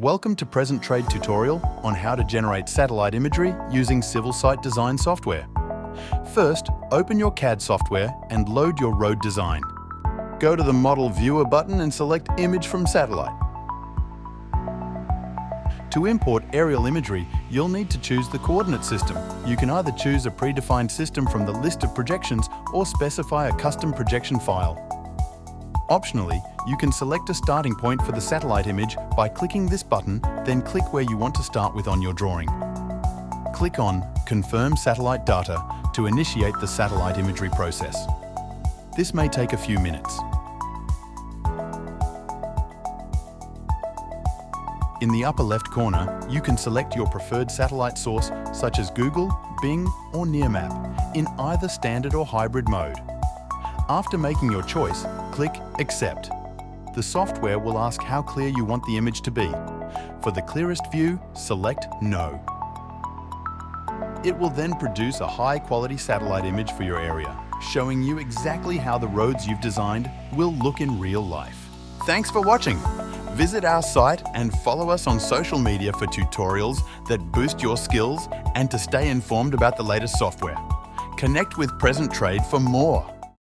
Welcome to Present Trade tutorial on how to generate satellite imagery using civil site design software. First, open your CAD software and load your road design. Go to the Model Viewer button and select Image from Satellite. To import aerial imagery, you'll need to choose the coordinate system. You can either choose a predefined system from the list of projections or specify a custom projection file. Optionally, you can select a starting point for the satellite image by clicking this button, then click where you want to start with on your drawing. Click on Confirm Satellite Data to initiate the satellite imagery process. This may take a few minutes. In the upper left corner, you can select your preferred satellite source such as Google, Bing, or Nearmap in either standard or hybrid mode. After making your choice, click Accept. The software will ask how clear you want the image to be. For the clearest view, select No. It will then produce a high-quality satellite image for your area, showing you exactly how the roads you've designed will look in real life. Thanks for watching. Visit our site and follow us on social media for tutorials that boost your skills and to stay informed about the latest software. Connect with Present Trade for more.